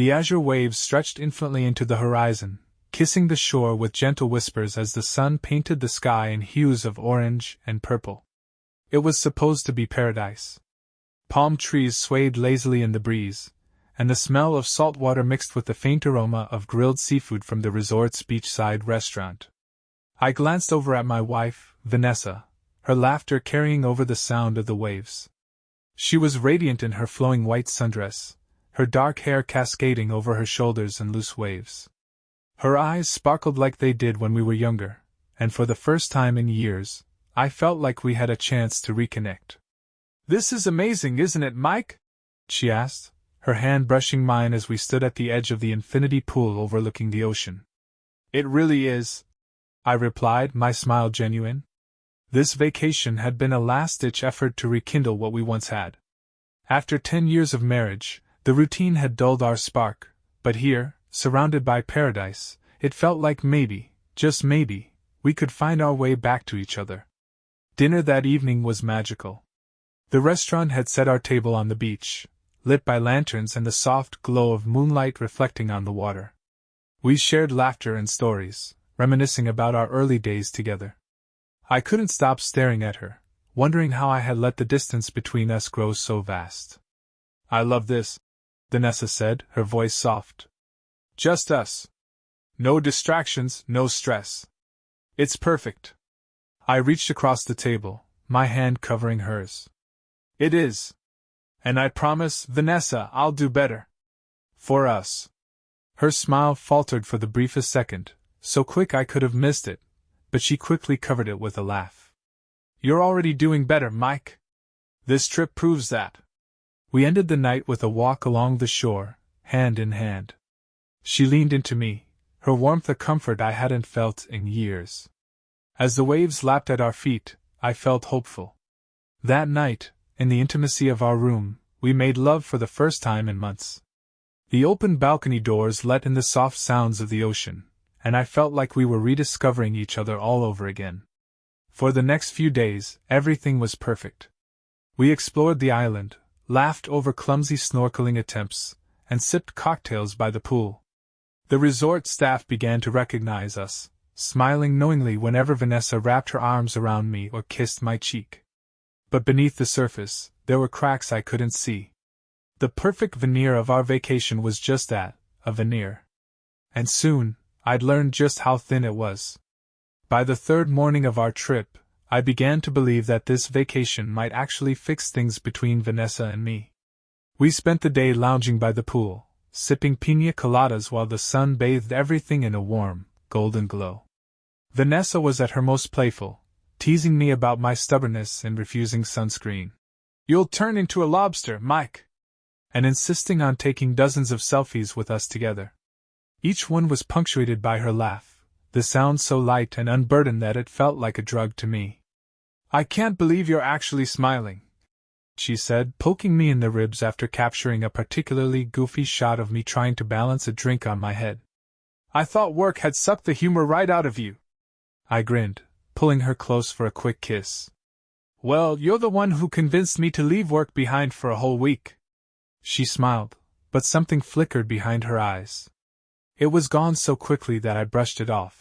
The azure waves stretched infinitely into the horizon, kissing the shore with gentle whispers as the sun painted the sky in hues of orange and purple. It was supposed to be paradise. Palm trees swayed lazily in the breeze, and the smell of salt water mixed with the faint aroma of grilled seafood from the resort's beachside restaurant. I glanced over at my wife, Vanessa, her laughter carrying over the sound of the waves. She was radiant in her flowing white sundress, her dark hair cascading over her shoulders in loose waves. Her eyes sparkled like they did when we were younger, and for the first time in years, I felt like we had a chance to reconnect. "This is amazing, isn't it, Mike?" she asked, her hand brushing mine as we stood at the edge of the infinity pool overlooking the ocean. "It really is," I replied, my smile genuine. This vacation had been a last-ditch effort to rekindle what we once had. After 10 years of marriage, the routine had dulled our spark, but here, surrounded by paradise, it felt like maybe, just maybe, we could find our way back to each other. Dinner that evening was magical. The restaurant had set our table on the beach, lit by lanterns and the soft glow of moonlight reflecting on the water. We shared laughter and stories, reminiscing about our early days together. I couldn't stop staring at her, wondering how I had let the distance between us grow so vast. "I love this," Vanessa said, her voice soft. "Just us. No distractions, no stress. It's perfect." I reached across the table, my hand covering hers. "It is. And I promise, Vanessa, I'll do better. For us." Her smile faltered for the briefest second, so quick I could have missed it, but she quickly covered it with a laugh. "You're already doing better, Mike. This trip proves that." We ended the night with a walk along the shore, hand in hand. She leaned into me, her warmth a comfort I hadn't felt in years. As the waves lapped at our feet, I felt hopeful. That night, in the intimacy of our room, we made love for the first time in months. The open balcony doors let in the soft sounds of the ocean, and I felt like we were rediscovering each other all over again. For the next few days, everything was perfect. We explored the island, laughed over clumsy snorkeling attempts, and sipped cocktails by the pool. The resort staff began to recognize us, smiling knowingly whenever Vanessa wrapped her arms around me or kissed my cheek. But beneath the surface, there were cracks I couldn't see. The perfect veneer of our vacation was just that, a veneer. And soon, I'd learned just how thin it was. By the third morning of our trip, I began to believe that this vacation might actually fix things between Vanessa and me. We spent the day lounging by the pool, sipping piña coladas while the sun bathed everything in a warm, golden glow. Vanessa was at her most playful, teasing me about my stubbornness in refusing sunscreen. "You'll turn into a lobster, Mike!" and insisting on taking dozens of selfies with us together. Each one was punctuated by her laugh, the sound so light and unburdened that it felt like a drug to me. "I can't believe you're actually smiling," she said, poking me in the ribs after capturing a particularly goofy shot of me trying to balance a drink on my head. "I thought work had sucked the humor right out of you." I grinned, pulling her close for a quick kiss. "Well, you're the one who convinced me to leave work behind for a whole week." She smiled, but something flickered behind her eyes. It was gone so quickly that I brushed it off.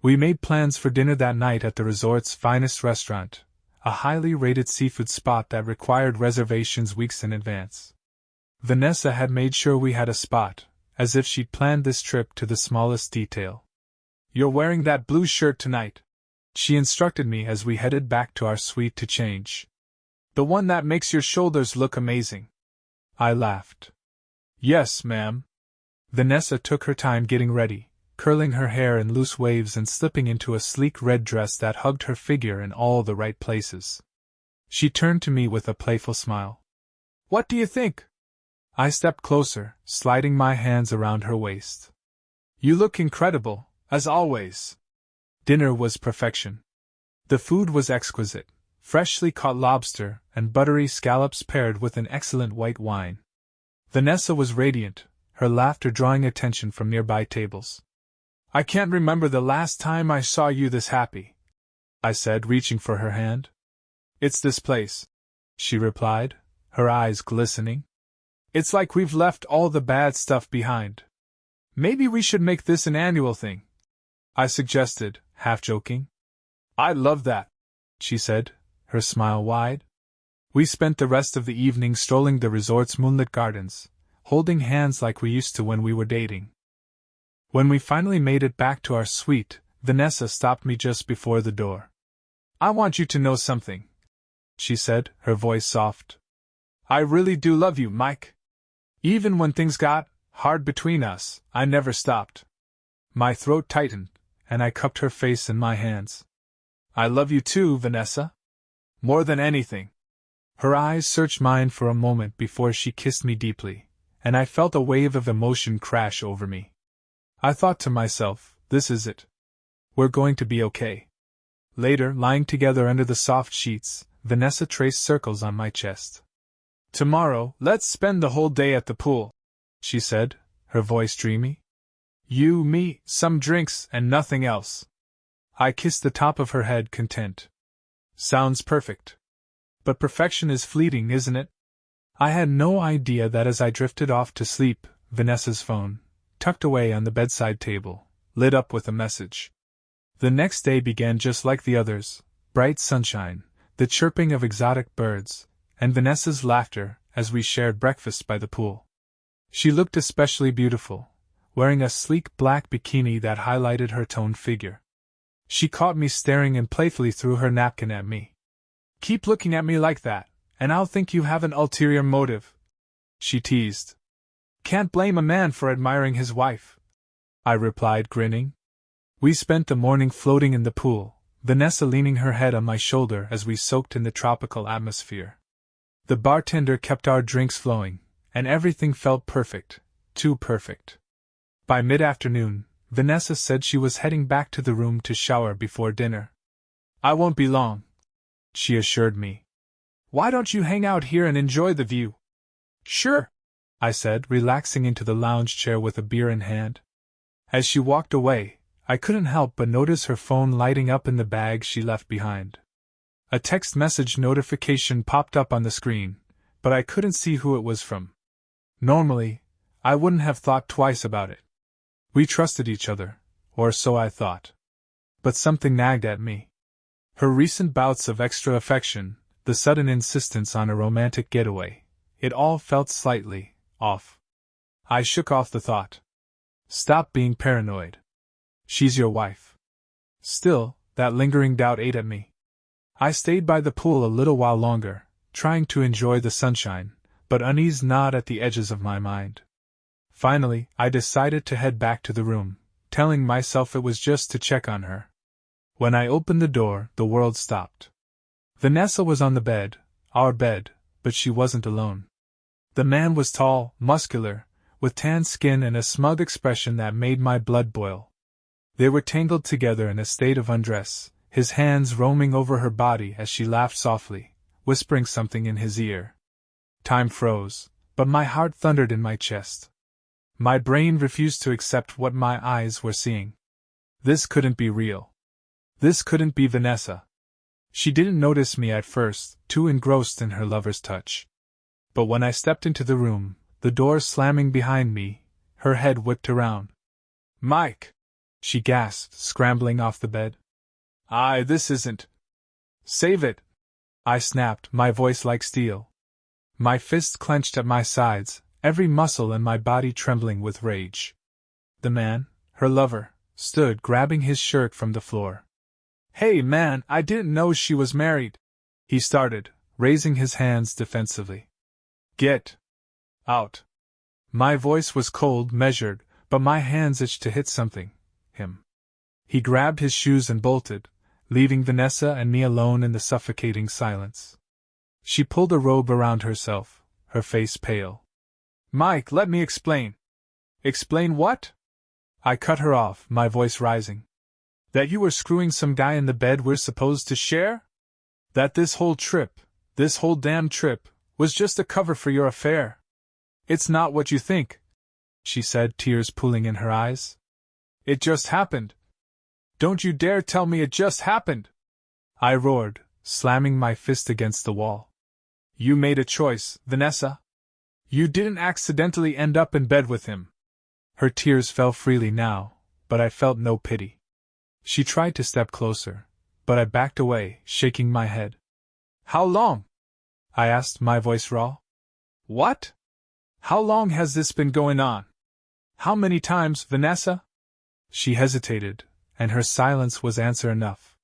We made plans for dinner that night at the resort's finest restaurant, a highly rated seafood spot that required reservations weeks in advance. Vanessa had made sure we had a spot, as if she'd planned this trip to the smallest detail. "You're wearing that blue shirt tonight," she instructed me as we headed back to our suite to change. "The one that makes your shoulders look amazing." I laughed. "Yes, ma'am." Vanessa took her time getting ready, curling her hair in loose waves and slipping into a sleek red dress that hugged her figure in all the right places. She turned to me with a playful smile. "What do you think?" I stepped closer, sliding my hands around her waist. "You look incredible, as always." Dinner was perfection. The food was exquisite, freshly caught lobster and buttery scallops paired with an excellent white wine. Vanessa was radiant, her laughter drawing attention from nearby tables. "I can't remember the last time I saw you this happy," I said, reaching for her hand. "It's this place," she replied, her eyes glistening. It's like we've left all the bad stuff behind. Maybe we should make this an annual thing, I suggested, half joking. I'd love that, she said, her smile wide. We spent the rest of the evening strolling the resort's moonlit gardens, holding hands like we used to when we were dating. When we finally made it back to our suite, Vanessa stopped me just before the door. I want you to know something, she said, her voice soft. I really do love you, Mike. Even when things got hard between us, I never stopped. My throat tightened, and I cupped her face in my hands. I love you too, Vanessa. More than anything. Her eyes searched mine for a moment before she kissed me deeply, and I felt a wave of emotion crash over me. I thought to myself, this is it. We're going to be okay. Later, lying together under the soft sheets, Vanessa traced circles on my chest. Tomorrow, let's spend the whole day at the pool, she said, her voice dreamy. You, me, some drinks, and nothing else. I kissed the top of her head, content. Sounds perfect. But perfection is fleeting, isn't it? I had no idea that as I drifted off to sleep, Vanessa's phone, tucked away on the bedside table, lit up with a message. The next day began just like the others, bright sunshine, the chirping of exotic birds, and Vanessa's laughter as we shared breakfast by the pool. She looked especially beautiful, wearing a sleek black bikini that highlighted her toned figure. She caught me staring and playfully threw her napkin at me. Keep looking at me like that, and I'll think you have an ulterior motive, she teased. Can't blame a man for admiring his wife, I replied, grinning. We spent the morning floating in the pool, Vanessa leaning her head on my shoulder as we soaked in the tropical atmosphere. The bartender kept our drinks flowing, and everything felt perfect, too perfect. By mid-afternoon, Vanessa said she was heading back to the room to shower before dinner. I won't be long, she assured me. Why don't you hang out here and enjoy the view? Sure, I said, relaxing into the lounge chair with a beer in hand. As she walked away, I couldn't help but notice her phone lighting up in the bag she left behind. A text message notification popped up on the screen, but I couldn't see who it was from. Normally, I wouldn't have thought twice about it. We trusted each other, or so I thought. But something nagged at me. Her recent bouts of extra affection, the sudden insistence on a romantic getaway, it all felt slightly off. I shook off the thought. Stop being paranoid. She's your wife. Still, that lingering doubt ate at me. I stayed by the pool a little while longer, trying to enjoy the sunshine, but unease gnawed at the edges of my mind. Finally, I decided to head back to the room, telling myself it was just to check on her. When I opened the door, the world stopped. Vanessa was on the bed, our bed, but she wasn't alone. The man was tall, muscular, with tan skin and a smug expression that made my blood boil. They were tangled together in a state of undress, his hands roaming over her body as she laughed softly, whispering something in his ear. Time froze, but my heart thundered in my chest. My brain refused to accept what my eyes were seeing. This couldn't be real. This couldn't be Vanessa. She didn't notice me at first, too engrossed in her lover's touch. But when I stepped into the room, the door slamming behind me, her head whipped around. Mike! She gasped, scrambling off the bed. This isn't. Save it! I snapped, my voice like steel. My fists clenched at my sides, every muscle in my body trembling with rage. The man, her lover, stood grabbing his shirt from the floor. Hey man, I didn't know she was married, he started, raising his hands defensively. Get out. My voice was cold, measured, but my hands itched to hit something. Him. He grabbed his shoes and bolted, leaving Vanessa and me alone in the suffocating silence. She pulled a robe around herself, her face pale. Mike, let me explain. Explain what? I cut her off, my voice rising. That you were screwing some guy in the bed we're supposed to share? That this whole damn trip, was just a cover for your affair. It's not what you think, she said, tears pooling in her eyes. It just happened. Don't you dare tell me it just happened! I roared, slamming my fist against the wall. You made a choice, Vanessa. You didn't accidentally end up in bed with him. Her tears fell freely now, but I felt no pity. She tried to step closer, but I backed away, shaking my head. How long? I asked, my voice raw. What? How long has this been going on? How many times, Vanessa? She hesitated, and her silence was answer enough.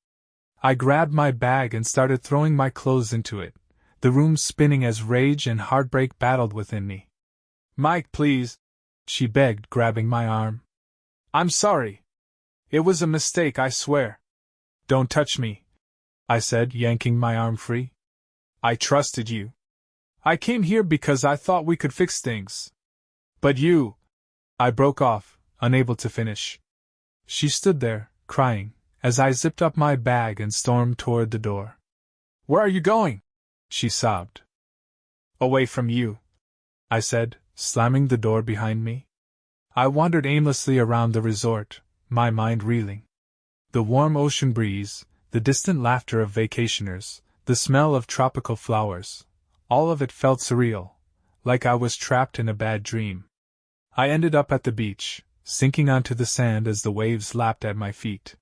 I grabbed my bag and started throwing my clothes into it, the room spinning as rage and heartbreak battled within me. Mike, please, she begged, grabbing my arm. I'm sorry. It was a mistake, I swear. Don't touch me, I said, yanking my arm free. I trusted you. I came here because I thought we could fix things. But you... I broke off, unable to finish. She stood there, crying, as I zipped up my bag and stormed toward the door. Where are you going? She sobbed. Away from you, I said, slamming the door behind me. I wandered aimlessly around the resort, my mind reeling. The warm ocean breeze, the distant laughter of vacationers, the smell of tropical flowers, all of it felt surreal, like I was trapped in a bad dream. I ended up at the beach, sinking onto the sand as the waves lapped at my feet.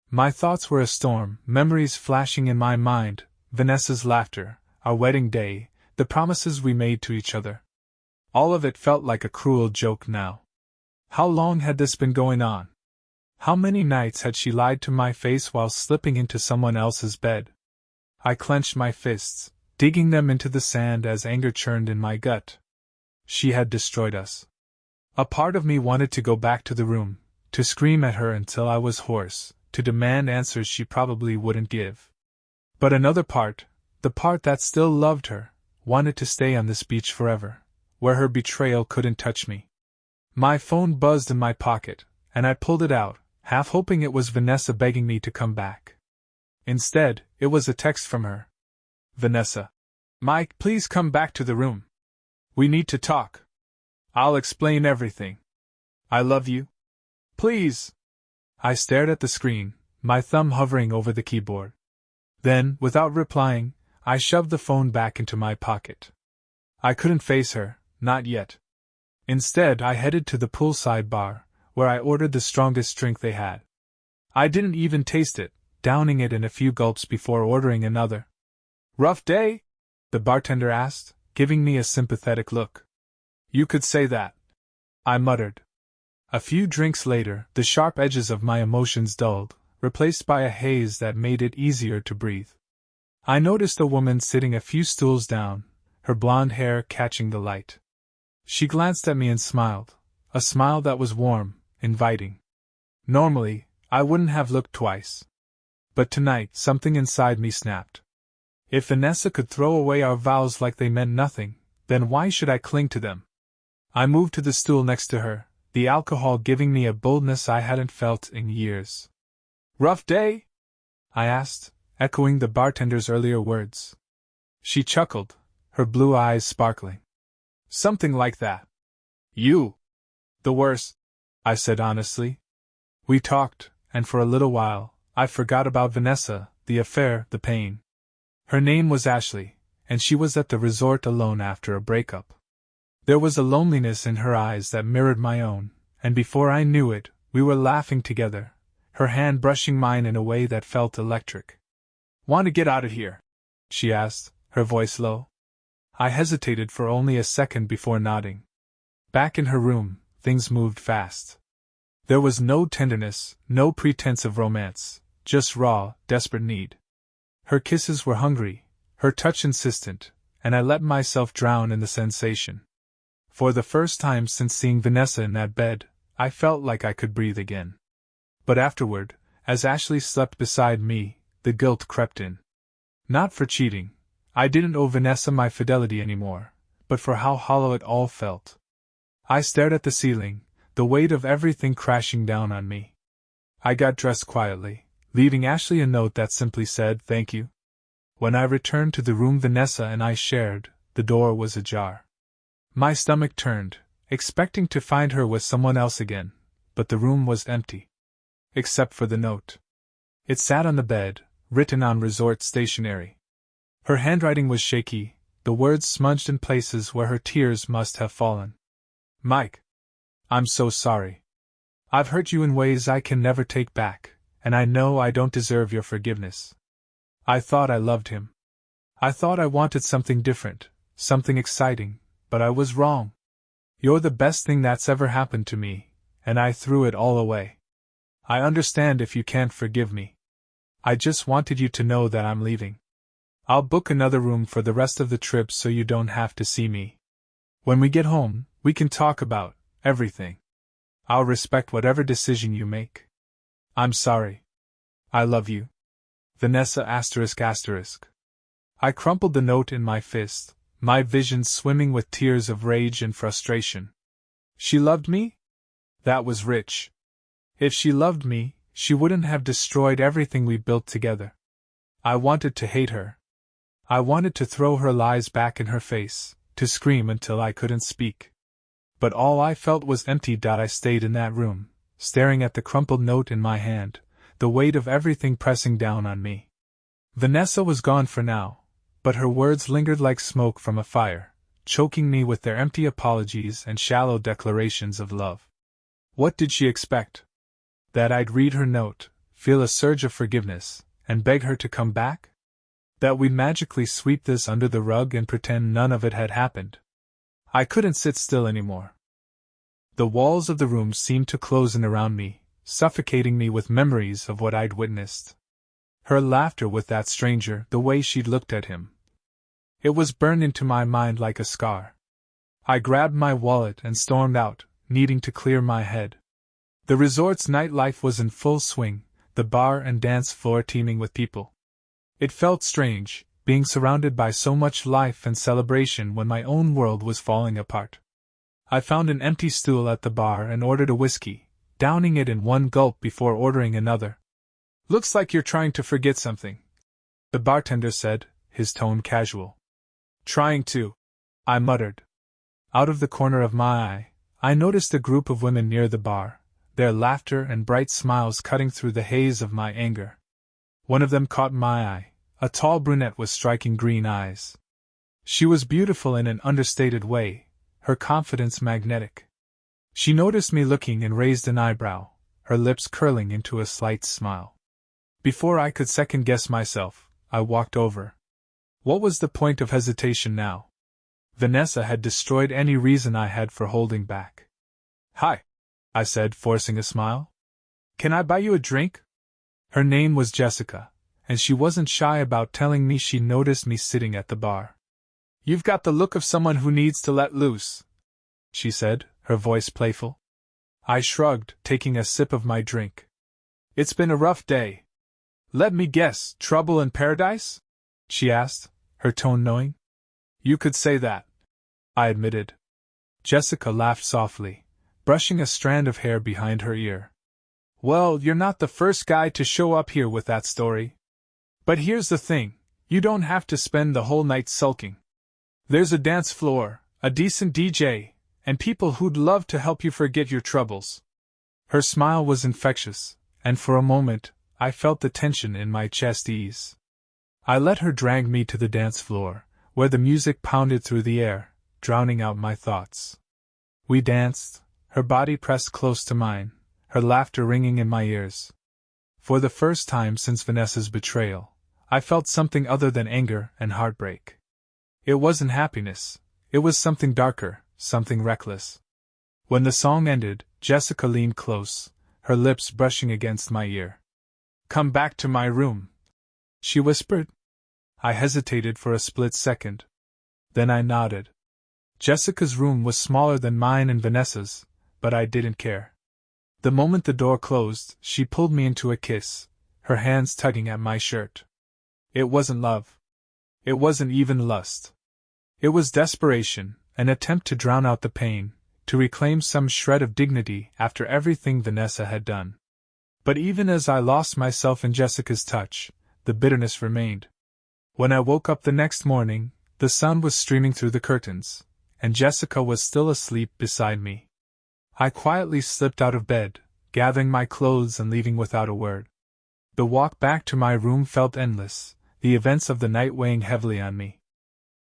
My thoughts were a storm, memories flashing in my mind, Vanessa's laughter, our wedding day, the promises we made to each other. All of it felt like a cruel joke now. How long had this been going on? How many nights had she lied to my face while slipping into someone else's bed? I clenched my fists, digging them into the sand as anger churned in my gut. She had destroyed us. A part of me wanted to go back to the room, to scream at her until I was hoarse, to demand answers she probably wouldn't give. But another part, the part that still loved her, wanted to stay on this beach forever, where her betrayal couldn't touch me. My phone buzzed in my pocket, and I pulled it out, half hoping it was Vanessa begging me to come back. Instead, it was a text from her. Vanessa. Mike, please come back to the room. We need to talk. I'll explain everything. I love you. Please. I stared at the screen, my thumb hovering over the keyboard. Then, without replying, I shoved the phone back into my pocket. I couldn't face her, not yet. Instead, I headed to the poolside bar, where I ordered the strongest drink they had. I didn't even taste it, downing it in a few gulps before ordering another. Rough day? The bartender asked, giving me a sympathetic look. You could say that, I muttered. A few drinks later, the sharp edges of my emotions dulled, replaced by a haze that made it easier to breathe. I noticed a woman sitting a few stools down, her blonde hair catching the light. She glanced at me and smiled, a smile that was warm, inviting. Normally, I wouldn't have looked twice. But tonight, something inside me snapped. If Vanessa could throw away our vows like they meant nothing, then why should I cling to them? I moved to the stool next to her, the alcohol giving me a boldness I hadn't felt in years. Rough day? I asked, echoing the bartender's earlier words. She chuckled, her blue eyes sparkling. Something like that. You. The worst, I said honestly. We talked, and for a little while, I forgot about Vanessa, the affair, the pain. Her name was Ashley, and she was at the resort alone after a breakup. There was a loneliness in her eyes that mirrored my own, and before I knew it, we were laughing together, her hand brushing mine in a way that felt electric. Want to get out of here? She asked, her voice low. I hesitated for only a second before nodding. Back in her room, things moved fast. There was no tenderness, no pretense of romance, just raw, desperate need. Her kisses were hungry, her touch insistent, and I let myself drown in the sensation. For the first time since seeing Vanessa in that bed, I felt like I could breathe again. But afterward, as Ashley slept beside me, the guilt crept in. Not for cheating. I didn't owe Vanessa my fidelity anymore, but for how hollow it all felt. I stared at the ceiling, the weight of everything crashing down on me. I got dressed quietly, leaving Ashley a note that simply said, "Thank you." When I returned to the room Vanessa and I shared, the door was ajar. My stomach turned, expecting to find her with someone else again, but the room was empty. Except for the note. It sat on the bed, written on resort stationery. Her handwriting was shaky, the words smudged in places where her tears must have fallen. Mike. I'm so sorry. I've hurt you in ways I can never take back, and I know I don't deserve your forgiveness. I thought I loved him. I thought I wanted something different, something exciting, but I was wrong. You're the best thing that's ever happened to me, and I threw it all away. I understand if you can't forgive me. I just wanted you to know that I'm leaving. I'll book another room for the rest of the trip so you don't have to see me. When we get home, we can talk about everything. I'll respect whatever decision you make. I'm sorry. I love you. Vanessa ***. I crumpled the note in my fist, my vision swimming with tears of rage and frustration. She loved me? That was rich. If she loved me, she wouldn't have destroyed everything we built together. I wanted to hate her. I wanted to throw her lies back in her face, to scream until I couldn't speak. But all I felt was empty. I stayed in that room, staring at the crumpled note in my hand, the weight of everything pressing down on me. Vanessa was gone for now, but her words lingered like smoke from a fire, choking me with their empty apologies and shallow declarations of love. What did she expect? That I'd read her note, feel a surge of forgiveness, and beg her to come back? That we'd magically sweep this under the rug and pretend none of it had happened? I couldn't sit still anymore. The walls of the room seemed to close in around me, suffocating me with memories of what I'd witnessed. Her laughter with that stranger, the way she'd looked at him. It was burned into my mind like a scar. I grabbed my wallet and stormed out, needing to clear my head. The resort's nightlife was in full swing, the bar and dance floor teeming with people. It felt strange, being surrounded by so much life and celebration when my own world was falling apart. I found an empty stool at the bar and ordered a whiskey, downing it in one gulp before ordering another. Looks like you're trying to forget something, the bartender said, his tone casual. Trying to, I muttered. Out of the corner of my eye, I noticed a group of women near the bar, their laughter and bright smiles cutting through the haze of my anger. One of them caught my eye, a tall brunette with striking green eyes. She was beautiful in an understated way, her confidence magnetic. She noticed me looking and raised an eyebrow, her lips curling into a slight smile. Before I could second-guess myself, I walked over. What was the point of hesitation now? Vanessa had destroyed any reason I had for holding back. Hi, I said, forcing a smile. Can I buy you a drink? Her name was Jessica, and she wasn't shy about telling me she noticed me sitting at the bar. You've got the look of someone who needs to let loose, she said, her voice playful. I shrugged, taking a sip of my drink. It's been a rough day. Let me guess, trouble in paradise? She asked, her tone knowing. You could say that, I admitted. Jessica laughed softly, brushing a strand of hair behind her ear. Well, you're not the first guy to show up here with that story. But here's the thing, you don't have to spend the whole night sulking. There's a dance floor, a decent DJ, and people who'd love to help you forget your troubles. Her smile was infectious, and for a moment, I felt the tension in my chest ease. I let her drag me to the dance floor, where the music pounded through the air, drowning out my thoughts. We danced, her body pressed close to mine, her laughter ringing in my ears. For the first time since Vanessa's betrayal, I felt something other than anger and heartbreak. It wasn't happiness, it was something darker, something reckless. When the song ended, Jessica leaned close, her lips brushing against my ear. Come back to my room, she whispered. I hesitated for a split second. Then I nodded. Jessica's room was smaller than mine and Vanessa's, but I didn't care. The moment the door closed, she pulled me into a kiss, her hands tugging at my shirt. It wasn't love. It wasn't even lust. It was desperation, an attempt to drown out the pain, to reclaim some shred of dignity after everything Vanessa had done. But even as I lost myself in Jessica's touch, the bitterness remained. When I woke up the next morning, the sun was streaming through the curtains, and Jessica was still asleep beside me. I quietly slipped out of bed, gathering my clothes and leaving without a word. The walk back to my room felt endless, the events of the night weighing heavily on me.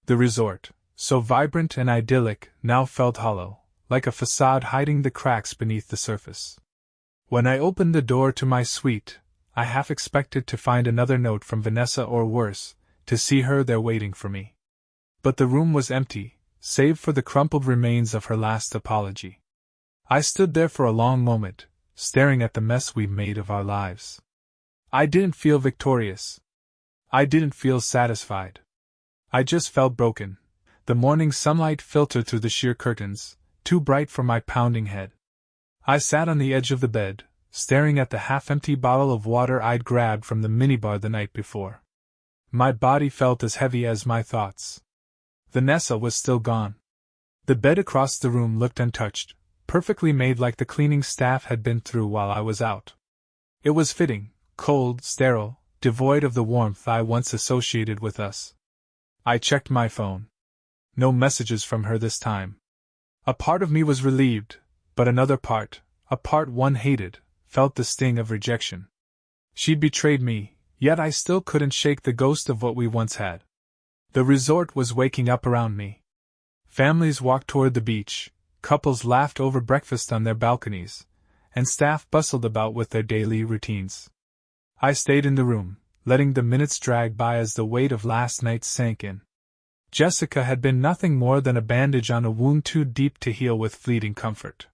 The resort, so vibrant and idyllic, now felt hollow, like a facade hiding the cracks beneath the surface. When I opened the door to my suite, I half expected to find another note from Vanessa or worse, to see her there waiting for me. But the room was empty, save for the crumpled remains of her last apology. I stood there for a long moment, staring at the mess we'd made of our lives. I didn't feel victorious. I didn't feel satisfied. I just felt broken. The morning sunlight filtered through the sheer curtains, too bright for my pounding head. I sat on the edge of the bed, staring at the half-empty bottle of water I'd grabbed from the minibar the night before. My body felt as heavy as my thoughts. Vanessa was still gone. The bed across the room looked untouched, perfectly made like the cleaning staff had been through while I was out. It was fitting, cold, sterile, devoid of the warmth I once associated with us. I checked my phone. No messages from her this time. A part of me was relieved, but another part, a part one hated, felt the sting of rejection. She'd betrayed me, yet I still couldn't shake the ghost of what we once had. The resort was waking up around me. Families walked toward the beach, couples laughed over breakfast on their balconies, and staff bustled about with their daily routines. I stayed in the room, letting the minutes drag by as the weight of last night sank in. Jessica had been nothing more than a bandage on a wound too deep to heal with fleeting comfort.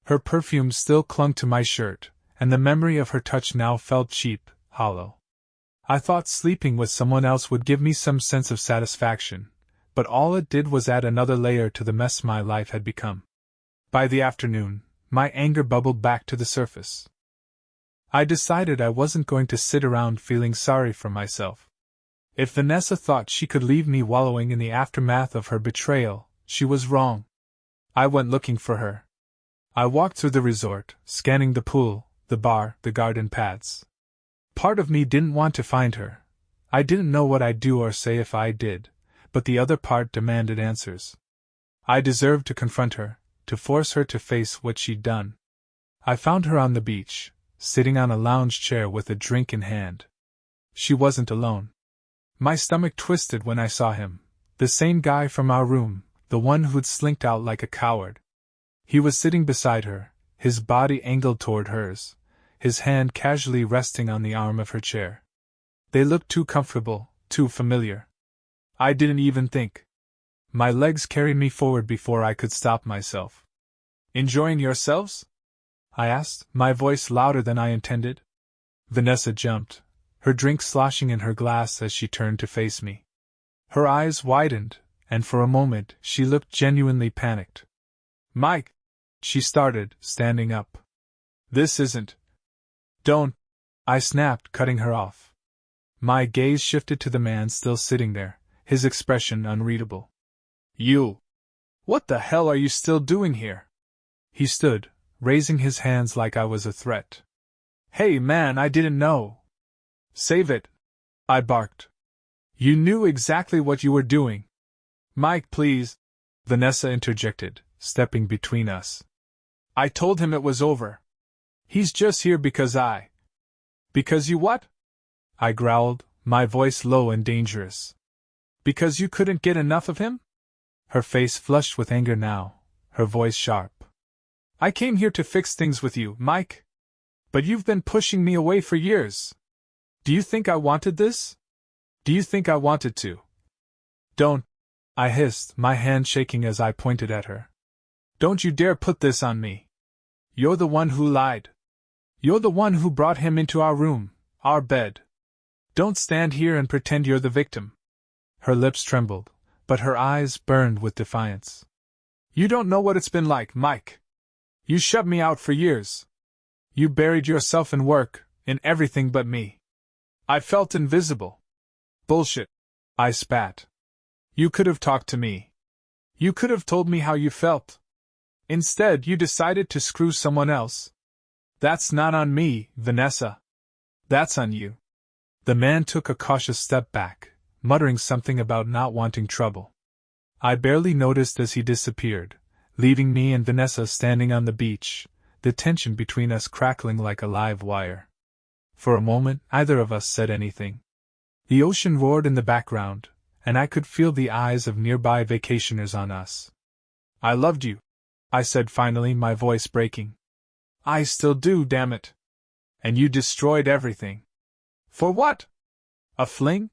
Her perfume still clung to my shirt, and the memory of her touch now felt cheap, hollow. I thought sleeping with someone else would give me some sense of satisfaction, but all it did was add another layer to the mess my life had become. By the afternoon, my anger bubbled back to the surface. I decided I wasn't going to sit around feeling sorry for myself. If Vanessa thought she could leave me wallowing in the aftermath of her betrayal, she was wrong. I went looking for her. I walked through the resort, scanning the pool, the bar, the garden paths. Part of me didn't want to find her. I didn't know what I'd do or say if I did, but the other part demanded answers. I deserved to confront her, to force her to face what she'd done. I found her on the beach, sitting on a lounge chair with a drink in hand. She wasn't alone. My stomach twisted when I saw him, the same guy from our room, the one who'd slinked out like a coward. He was sitting beside her, his body angled toward hers, his hand casually resting on the arm of her chair. They looked too comfortable, too familiar. I didn't even think. My legs carried me forward before I could stop myself. "Enjoying yourselves?" I asked, my voice louder than I intended. Vanessa jumped, her drink sloshing in her glass as she turned to face me. Her eyes widened, and for a moment she looked genuinely panicked. "Mike," she started, standing up. "This isn't—" "Don't," I snapped, cutting her off. My gaze shifted to the man still sitting there, his expression unreadable. "You! What the hell are you still doing here?" He stood, raising his hands like I was a threat. "Hey man, I didn't know." "Save it," I barked. "You knew exactly what you were doing." "Mike, please," Vanessa interjected, stepping between us. "I told him it was over. He's just here because I—" "Because you what?" I growled, my voice low and dangerous. "Because you couldn't get enough of him?" Her face flushed with anger now, her voice sharp. "I came here to fix things with you, Mike. But you've been pushing me away for years. Do you think I wanted this? Do you think I wanted to?" "Don't," I hissed, my hand shaking as I pointed at her. "Don't you dare put this on me. You're the one who lied. You're the one who brought him into our room, our bed. Don't stand here and pretend you're the victim." Her lips trembled, but her eyes burned with defiance. "You don't know what it's been like, Mike. You shut me out for years. You buried yourself in work, in everything but me. I felt invisible." "Bullshit," I spat. "You could have talked to me. You could have told me how you felt. Instead, you decided to screw someone else. That's not on me, Vanessa. That's on you." The man took a cautious step back, muttering something about not wanting trouble. I barely noticed as he disappeared, leaving me and Vanessa standing on the beach, the tension between us crackling like a live wire. For a moment, neither of us said anything. The ocean roared in the background, and I could feel the eyes of nearby vacationers on us. "I loved you," I said finally, my voice breaking. "I still do, damn it. And you destroyed everything. For what? A fling?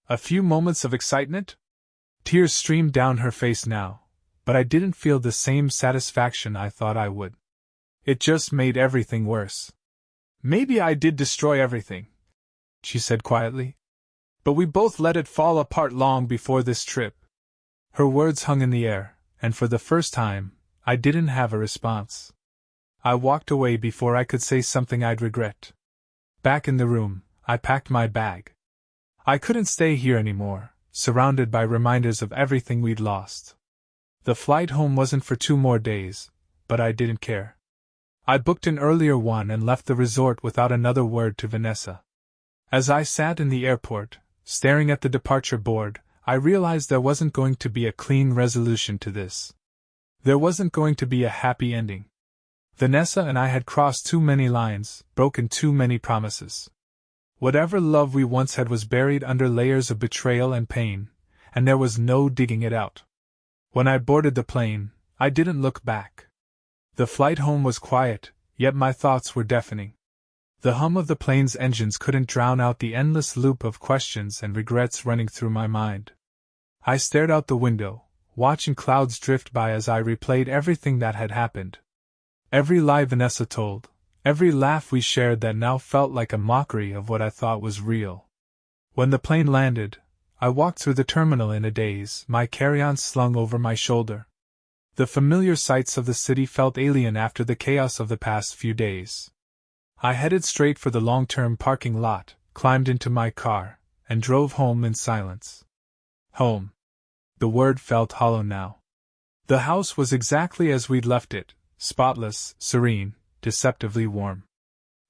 A few moments of excitement?" Tears streamed down her face now, but I didn't feel the same satisfaction I thought I would. It just made everything worse. "Maybe I did destroy everything," she said quietly. "But we both let it fall apart long before this trip." Her words hung in the air, and for the first time, I didn't have a response. I walked away before I could say something I'd regret. Back in the room, I packed my bag. I couldn't stay here anymore, surrounded by reminders of everything we'd lost. The flight home wasn't for 2 more days, but I didn't care. I booked an earlier one and left the resort without another word to Vanessa. As I sat in the airport, staring at the departure board, I realized there wasn't going to be a clean resolution to this. There wasn't going to be a happy ending. Vanessa and I had crossed too many lines, broken too many promises. Whatever love we once had was buried under layers of betrayal and pain, and there was no digging it out. When I boarded the plane, I didn't look back. The flight home was quiet, yet my thoughts were deafening. The hum of the plane's engines couldn't drown out the endless loop of questions and regrets running through my mind. I stared out the window, watching clouds drift by as I replayed everything that had happened. Every lie Vanessa told, every laugh we shared that now felt like a mockery of what I thought was real. When the plane landed, I walked through the terminal in a daze, my carry-on slung over my shoulder. The familiar sights of the city felt alien after the chaos of the past few days. I headed straight for the long-term parking lot, climbed into my car, and drove home in silence. Home. The word felt hollow now. The house was exactly as we'd left it, spotless, serene, deceptively warm.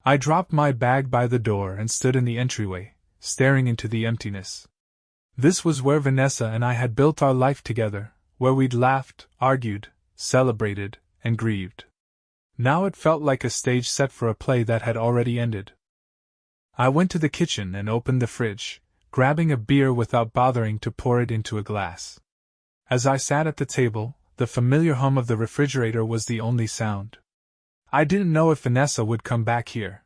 I dropped my bag by the door and stood in the entryway, staring into the emptiness. This was where Vanessa and I had built our life together, where we'd laughed, argued, celebrated, and grieved. Now it felt like a stage set for a play that had already ended. I went to the kitchen and opened the fridge, grabbing a beer without bothering to pour it into a glass. As I sat at the table, the familiar hum of the refrigerator was the only sound. I didn't know if Vanessa would come back here.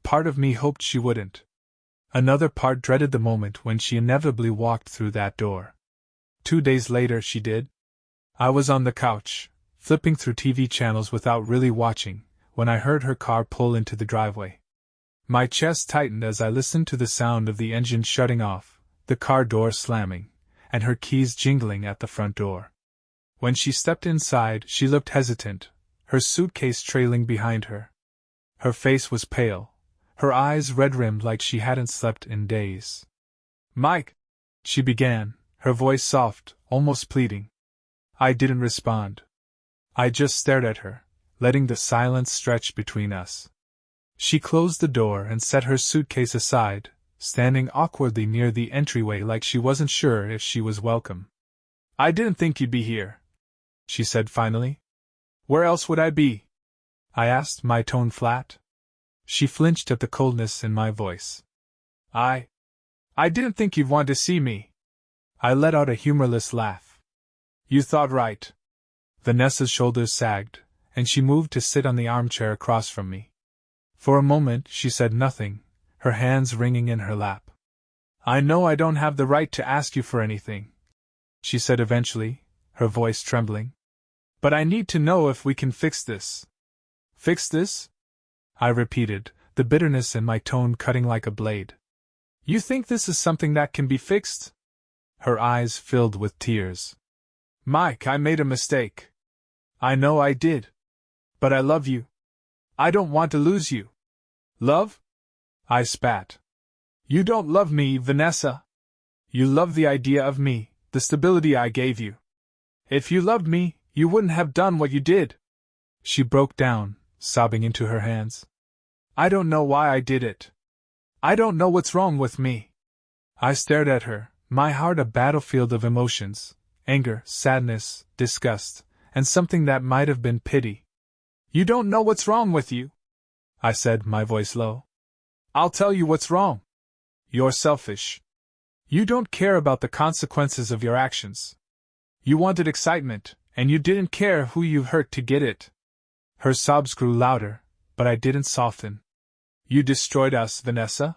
Part of me hoped she wouldn't. Another part dreaded the moment when she inevitably walked through that door. 2 days later she did. I was on the couch, flipping through TV channels without really watching, when I heard her car pull into the driveway. My chest tightened as I listened to the sound of the engine shutting off, the car door slamming, and her keys jingling at the front door. When she stepped inside, she looked hesitant, her suitcase trailing behind her. Her face was pale, her eyes red-rimmed like she hadn't slept in days. "Mike," she began, her voice soft, almost pleading. I didn't respond. I just stared at her, letting the silence stretch between us. She closed the door and set her suitcase aside, standing awkwardly near the entryway like she wasn't sure if she was welcome. "I didn't think you'd be here," she said finally. "Where else would I be?" I asked, my tone flat. She flinched at the coldness in my voice. I didn't think you'd want to see me." I let out a humorless laugh. "You thought right." Vanessa's shoulders sagged, and she moved to sit on the armchair across from me. For a moment she said nothing, her hands wringing in her lap. "I know I don't have the right to ask you for anything," she said eventually, her voice trembling. "But I need to know if we can fix this." "Fix this?" I repeated, the bitterness in my tone cutting like a blade. "You think this is something that can be fixed?" Her eyes filled with tears. "Mike, I made a mistake. I know I did. But I love you. I don't want to lose you." "Love?" I spat. "You don't love me, Vanessa. You love the idea of me, the stability I gave you. If you loved me, you wouldn't have done what you did." She broke down, sobbing into her hands. "I don't know why I did it. I don't know what's wrong with me." I stared at her, my heart a battlefield of emotions, anger, sadness, disgust, and something that might have been pity. "You don't know what's wrong with you," I said, my voice low. "I'll tell you what's wrong. You're selfish. You don't care about the consequences of your actions. You wanted excitement, and you didn't care who you hurt to get it. Her sobs grew louder, but I didn't soften. You destroyed us, Vanessa.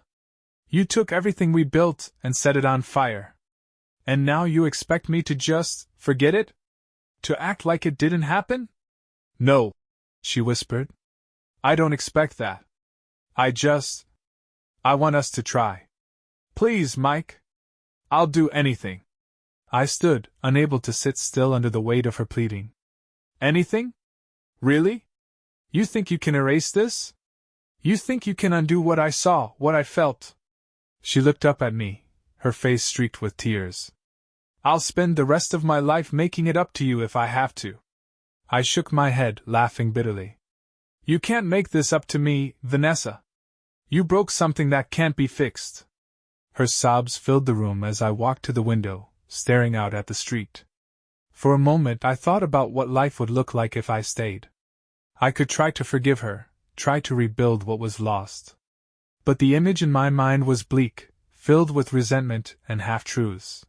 You took everything we built and set it on fire. And now you expect me to just forget it? To act like it didn't happen? No, she whispered. I don't expect that. I want us to try. Please, Mike. I'll do anything. I stood, unable to sit still under the weight of her pleading. Anything? Really? You think you can erase this? You think you can undo what I saw, what I felt? She looked up at me, her face streaked with tears. I'll spend the rest of my life making it up to you if I have to. I shook my head, laughing bitterly. You can't make this up to me, Vanessa. You broke something that can't be fixed. Her sobs filled the room as I walked to the window, staring out at the street. For a moment I thought about what life would look like if I stayed. I could try to forgive her, try to rebuild what was lost. But the image in my mind was bleak, filled with resentment and half-truths.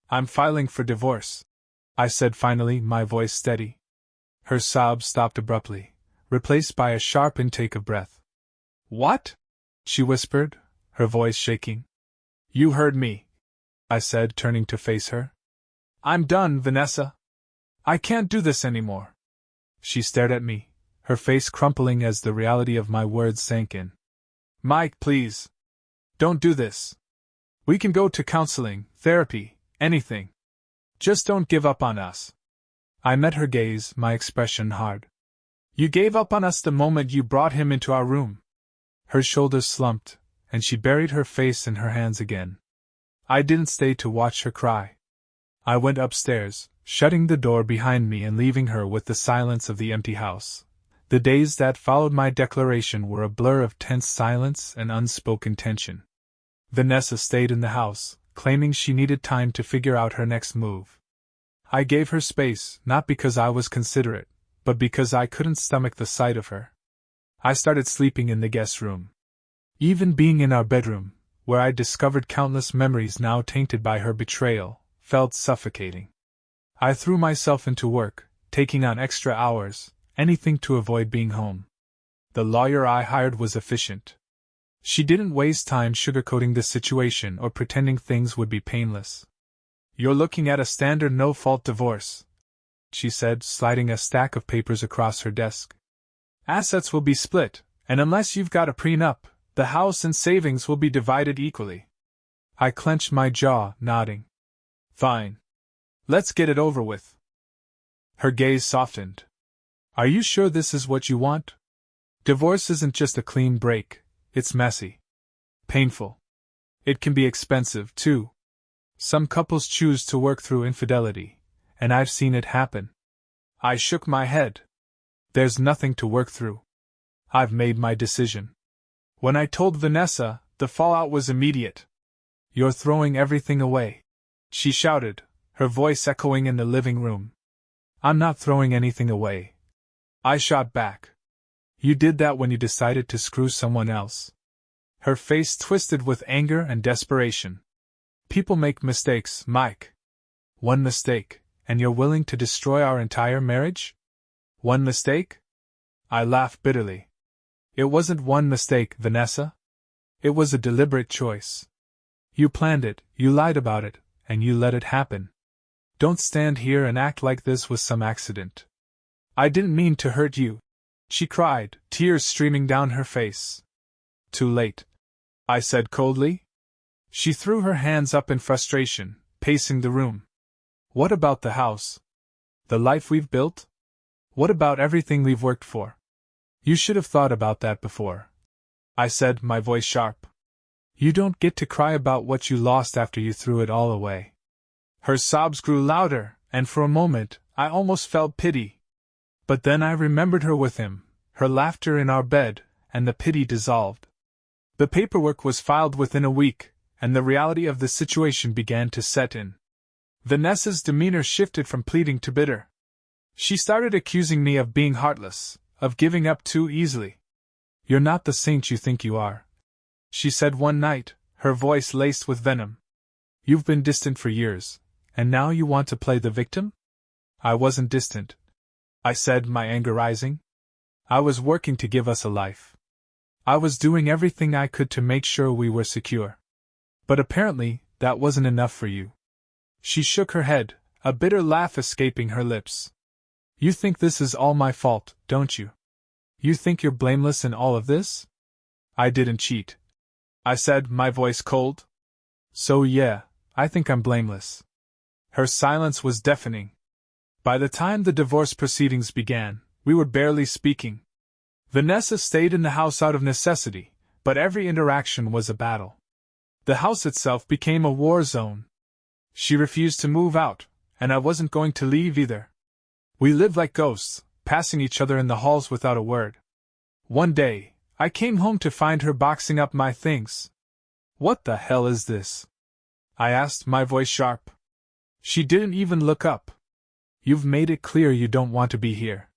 I'm filing for divorce, I said finally, my voice steady. Her sobs stopped abruptly, replaced by a sharp intake of breath. What? She whispered, her voice shaking. You heard me, I said, turning to face her. I'm done, Vanessa. I can't do this anymore. She stared at me, her face crumpling as the reality of my words sank in. Mike, please. Don't do this. We can go to counseling, therapy, anything. Just don't give up on us. I met her gaze, my expression hard. You gave up on us the moment you brought him into our room. Her shoulders slumped, and she buried her face in her hands again. I didn't stay to watch her cry. I went upstairs, shutting the door behind me and leaving her with the silence of the empty house. The days that followed my declaration were a blur of tense silence and unspoken tension. Vanessa stayed in the house, claiming she needed time to figure out her next move. I gave her space, not because I was considerate, but because I couldn't stomach the sight of her. I started sleeping in the guest room. Even being in our bedroom, where I discovered countless memories now tainted by her betrayal, felt suffocating. I threw myself into work, taking on extra hours, anything to avoid being home. The lawyer I hired was efficient. She didn't waste time sugarcoating the situation or pretending things would be painless. You're looking at a standard no-fault divorce, she said, sliding a stack of papers across her desk. Assets will be split, and unless you've got a prenup, the house and savings will be divided equally. I clenched my jaw, nodding. Fine. Let's get it over with. Her gaze softened. Are you sure this is what you want? Divorce isn't just a clean break, it's messy. Painful. It can be expensive, too. Some couples choose to work through infidelity, and I've seen it happen. I shook my head. There's nothing to work through. I've made my decision. When I told Vanessa, the fallout was immediate. You're throwing everything away, she shouted, her voice echoing in the living room. I'm not throwing anything away, I shot back. You did that when you decided to screw someone else. Her face twisted with anger and desperation. People make mistakes, Mike. One mistake, and you're willing to destroy our entire marriage? One mistake? I laughed bitterly. It wasn't one mistake, Vanessa. It was a deliberate choice. You planned it, you lied about it, and you let it happen. Don't stand here and act like this was some accident. I didn't mean to hurt you, she cried, tears streaming down her face. Too late, I said coldly. She threw her hands up in frustration, pacing the room. What about the house? The life we've built? What about everything we've worked for? You should have thought about that before, I said, my voice sharp. You don't get to cry about what you lost after you threw it all away. Her sobs grew louder, and for a moment, I almost felt pity. But then I remembered her with him, her laughter in our bed, and the pity dissolved. The paperwork was filed within a week, and the reality of the situation began to set in. Vanessa's demeanor shifted from pleading to bitter. She started accusing me of being heartless, of giving up too easily. You're not the saint you think you are, she said one night, her voice laced with venom. You've been distant for years, and now you want to play the victim? I wasn't distant, I said, my anger rising. I was working to give us a life. I was doing everything I could to make sure we were secure. But apparently, that wasn't enough for you. She shook her head, a bitter laugh escaping her lips. You think this is all my fault, don't you? You think you're blameless in all of this? I didn't cheat, I said, my voice cold. So yeah, I think I'm blameless. Her silence was deafening. By the time the divorce proceedings began, we were barely speaking. Vanessa stayed in the house out of necessity, but every interaction was a battle. The house itself became a war zone. She refused to move out, and I wasn't going to leave either. We lived like ghosts, passing each other in the halls without a word. One day, I came home to find her boxing up my things. What the hell is this? I asked, my voice sharp. She didn't even look up. You've made it clear you don't want to be here.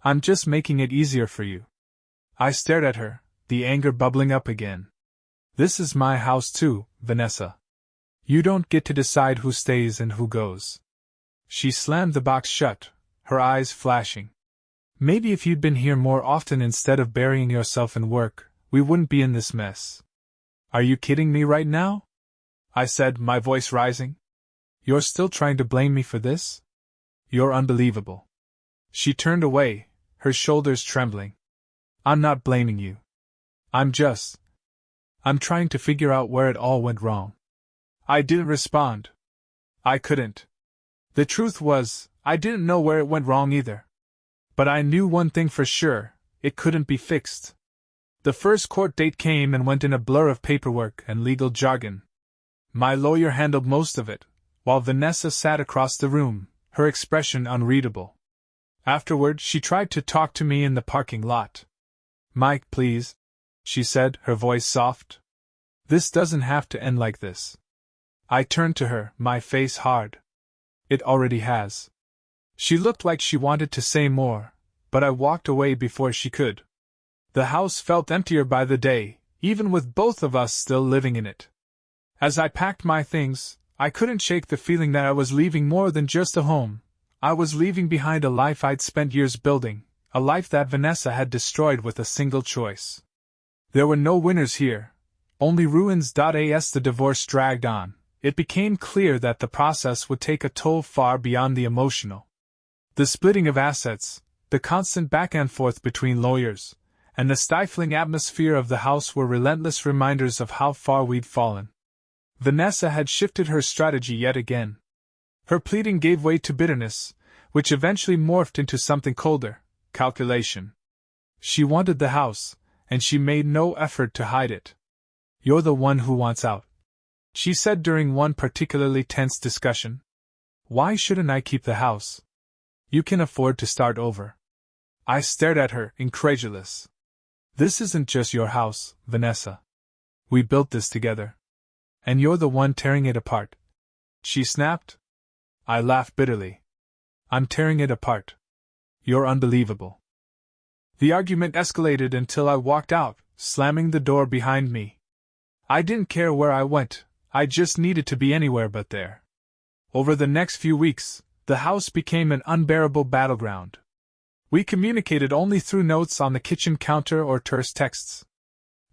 I'm just making it easier for you. I stared at her, the anger bubbling up again. This is my house too, Vanessa. You don't get to decide who stays and who goes. She slammed the box shut, her eyes flashing. Maybe if you'd been here more often instead of burying yourself in work, we wouldn't be in this mess. Are you kidding me right now? I said, my voice rising. You're still trying to blame me for this? You're unbelievable. She turned away, her shoulders trembling. I'm not blaming you. I'm trying to figure out where it all went wrong. I didn't respond. I couldn't. The truth was, I didn't know where it went wrong either. But I knew one thing for sure, it couldn't be fixed. The first court date came and went in a blur of paperwork and legal jargon. My lawyer handled most of it, while Vanessa sat across the room, her expression unreadable. Afterward, she tried to talk to me in the parking lot. Mike, please, she said, her voice soft. This doesn't have to end like this. I turned to her, my face hard. It already has. She looked like she wanted to say more, but I walked away before she could. The house felt emptier by the day, even with both of us still living in it. As I packed my things, I couldn't shake the feeling that I was leaving more than just a home. I was leaving behind a life I'd spent years building, a life that Vanessa had destroyed with a single choice. There were no winners here, only ruins. As the divorce dragged on, it became clear that the process would take a toll far beyond the emotional. The splitting of assets, the constant back and forth between lawyers, and the stifling atmosphere of the house were relentless reminders of how far we'd fallen. Vanessa had shifted her strategy yet again. Her pleading gave way to bitterness, which eventually morphed into something colder: calculation. She wanted the house, and she made no effort to hide it. You're the one who wants out, she said during one particularly tense discussion. Why shouldn't I keep the house? You can afford to start over. I stared at her, incredulous. This isn't just your house, Vanessa. We built this together. And you're the one tearing it apart, she snapped. I laughed bitterly. I'm tearing it apart. You're unbelievable. The argument escalated until I walked out, slamming the door behind me. I didn't care where I went, I just needed to be anywhere but there. Over the next few weeks, the house became an unbearable battleground. We communicated only through notes on the kitchen counter or terse texts.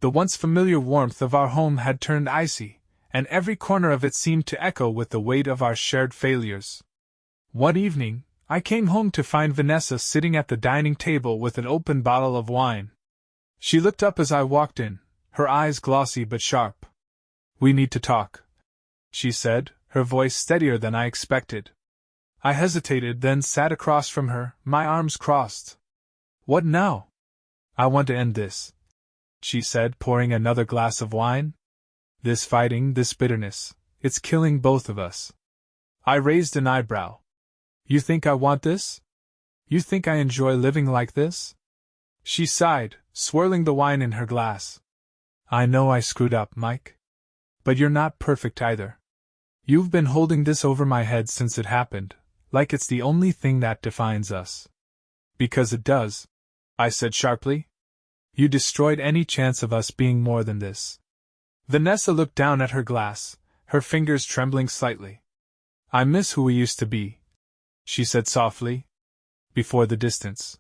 The once familiar warmth of our home had turned icy, and every corner of it seemed to echo with the weight of our shared failures. One evening, I came home to find Vanessa sitting at the dining table with an open bottle of wine. She looked up as I walked in, her eyes glossy but sharp. We need to talk, she said, her voice steadier than I expected. I hesitated, then sat across from her, my arms crossed. What now? I want to end this, she said, pouring another glass of wine. This fighting, this bitterness, it's killing both of us. I raised an eyebrow. You think I want this? You think I enjoy living like this? She sighed, swirling the wine in her glass. I know I screwed up, Mike. But you're not perfect either. You've been holding this over my head since it happened, like it's the only thing that defines us. Because it does, I said sharply. You destroyed any chance of us being more than this. Vanessa looked down at her glass, her fingers trembling slightly. "I miss who we used to be," she said softly. "Before the distance.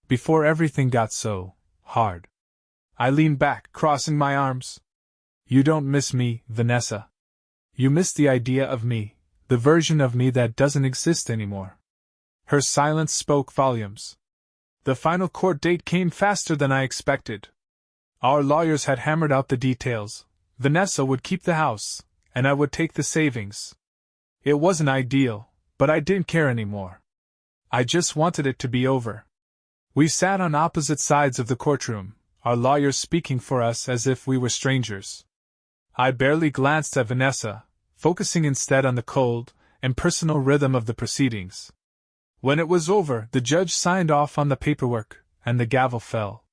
Before everything got so hard." I leaned back, crossing my arms. "You don't miss me, Vanessa. You miss the idea of me, the version of me that doesn't exist anymore." Her silence spoke volumes. The final court date came faster than I expected. Our lawyers had hammered out the details. Vanessa would keep the house, and I would take the savings. It wasn't ideal, but I didn't care anymore. I just wanted it to be over. We sat on opposite sides of the courtroom, our lawyers speaking for us as if we were strangers. I barely glanced at Vanessa, focusing instead on the cold, impersonal rhythm of the proceedings. When it was over, the judge signed off on the paperwork, and the gavel fell.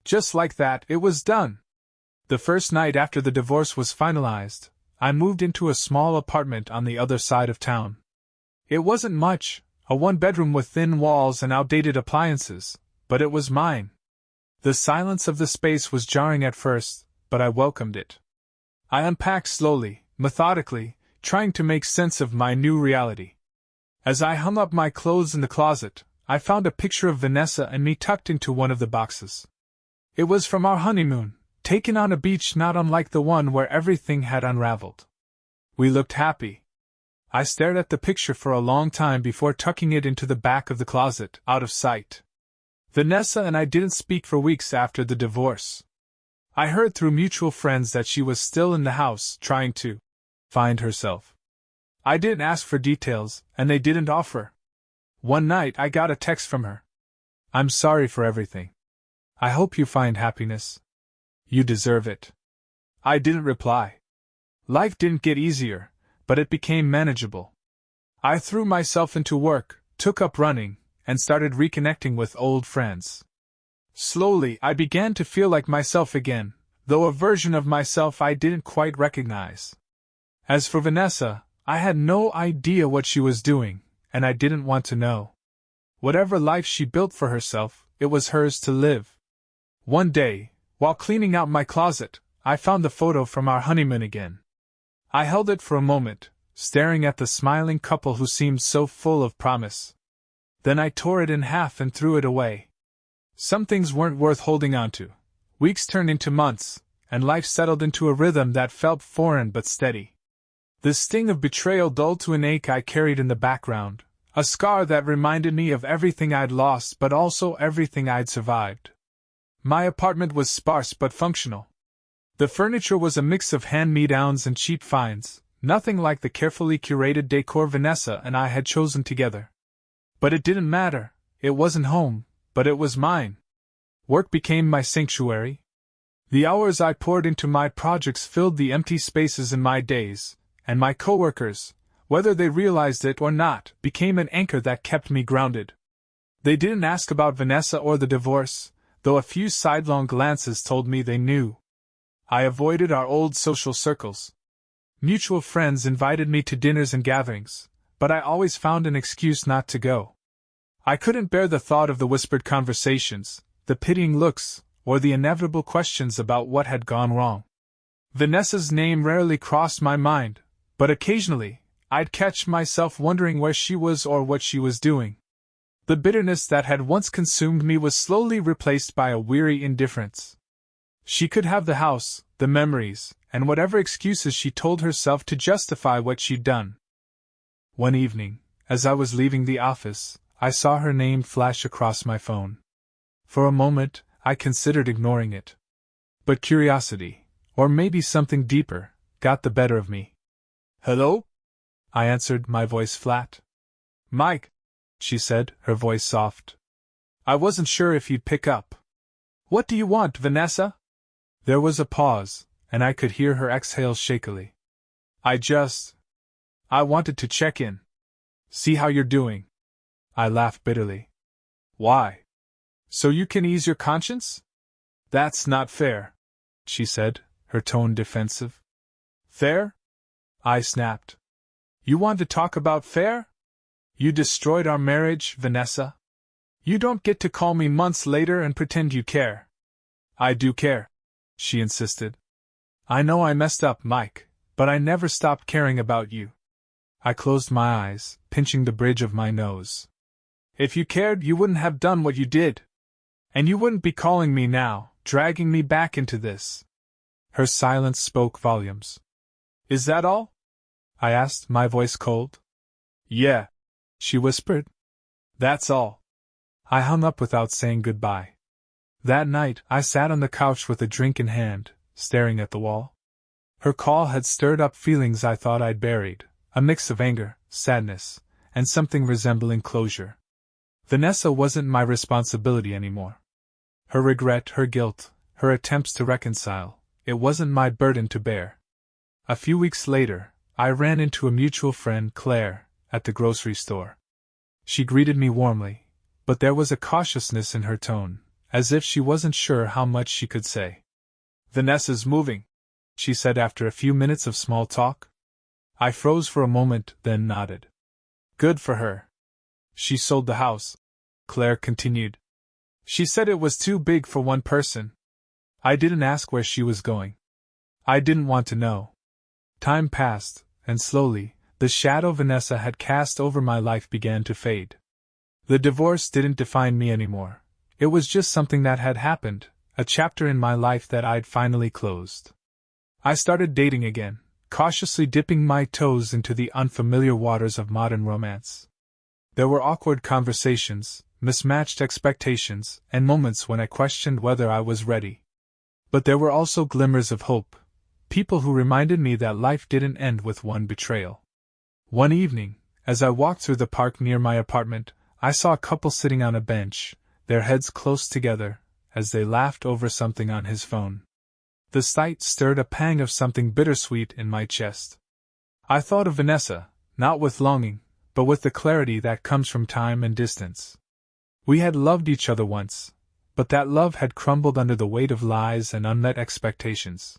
Just like that, it was done. The first night after the divorce was finalized, I moved into a small apartment on the other side of town. It wasn't much, a one-bedroom with thin walls and outdated appliances, but it was mine. The silence of the space was jarring at first, but I welcomed it. I unpacked slowly, methodically, trying to make sense of my new reality. As I hung up my clothes in the closet, I found a picture of Vanessa and me tucked into one of the boxes. It was from our honeymoon, taken on a beach not unlike the one where everything had unraveled. We looked happy. I stared at the picture for a long time before tucking it into the back of the closet, out of sight. Vanessa and I didn't speak for weeks after the divorce. I heard through mutual friends that she was still in the house, trying to find herself. I didn't ask for details, and they didn't offer. One night I got a text from her. "I'm sorry for everything. I hope you find happiness. You deserve it." I didn't reply. Life didn't get easier, but it became manageable. I threw myself into work, took up running, and started reconnecting with old friends. Slowly, I began to feel like myself again, though a version of myself I didn't quite recognize. As for Vanessa, I had no idea what she was doing, and I didn't want to know. Whatever life she built for herself, it was hers to live. One day, while cleaning out my closet, I found the photo from our honeymoon again. I held it for a moment, staring at the smiling couple who seemed so full of promise. Then I tore it in half and threw it away. Some things weren't worth holding on to. Weeks turned into months, and life settled into a rhythm that felt foreign but steady. The sting of betrayal dulled to an ache I carried in the background, a scar that reminded me of everything I'd lost but also everything I'd survived. My apartment was sparse but functional. The furniture was a mix of hand-me-downs and cheap finds, nothing like the carefully curated decor Vanessa and I had chosen together. But it didn't matter. It wasn't home, but it was mine. Work became my sanctuary. The hours I poured into my projects filled the empty spaces in my days, and my coworkers, whether they realized it or not, became an anchor that kept me grounded. They didn't ask about Vanessa or the divorce, though a few sidelong glances told me they knew. I avoided our old social circles. Mutual friends invited me to dinners and gatherings, but I always found an excuse not to go. I couldn't bear the thought of the whispered conversations, the pitying looks, or the inevitable questions about what had gone wrong. Vanessa's name rarely crossed my mind, but occasionally, I'd catch myself wondering where she was or what she was doing. The bitterness that had once consumed me was slowly replaced by a weary indifference. She could have the house, the memories, and whatever excuses she told herself to justify what she'd done. One evening, as I was leaving the office, I saw her name flash across my phone. For a moment, I considered ignoring it. But curiosity, or maybe something deeper, got the better of me. "Hello?" I answered, my voice flat. "Mike," she said, her voice soft. "I wasn't sure if you'd pick up." "What do you want, Vanessa?" There was a pause, and I could hear her exhale shakily. I wanted to check in. See how you're doing." I laughed bitterly. "Why? So you can ease your conscience?" "That's not fair," she said, her tone defensive. "Fair?" I snapped. "You want to talk about fair? You destroyed our marriage, Vanessa. You don't get to call me months later and pretend you care." "I do care," she insisted. "I know I messed up, Mike, But I never stopped caring about you. I closed my eyes, pinching the bridge of my nose. If you cared, you wouldn't have done what you did. And you wouldn't be calling me now, dragging me back into this. Her silence spoke volumes. Is that all? I asked, my voice cold. Yeah, she whispered. That's all. I hung up without saying goodbye. That night, I sat on the couch with a drink in hand, staring at the wall. Her call had stirred up feelings I thought I'd buried, a mix of anger, sadness, and something resembling closure. Vanessa wasn't my responsibility anymore. Her regret, her guilt, her attempts to reconcile, it wasn't my burden to bear. A few weeks later, I ran into a mutual friend, Claire, at the grocery store. She greeted me warmly, but there was a cautiousness in her tone, as if she wasn't sure how much she could say. Vanessa's moving, she said after a few minutes of small talk. I froze for a moment, then nodded. Good for her. She sold the house, Claire continued. She said it was too big for one person. I didn't ask where she was going. I didn't want to know. Time passed, and slowly, the shadow Vanessa had cast over my life began to fade. The divorce didn't define me anymore. It was just something that had happened, a chapter in my life that I'd finally closed. I started dating again, cautiously dipping my toes into the unfamiliar waters of modern romance. There were awkward conversations, mismatched expectations, and moments when I questioned whether I was ready. But there were also glimmers of hope, people who reminded me that life didn't end with one betrayal. One evening, as I walked through the park near my apartment, I saw a couple sitting on a bench, their heads close together, as they laughed over something on his phone. The sight stirred a pang of something bittersweet in my chest. I thought of Vanessa, not with longing, but with the clarity that comes from time and distance. We had loved each other once, but that love had crumbled under the weight of lies and unmet expectations.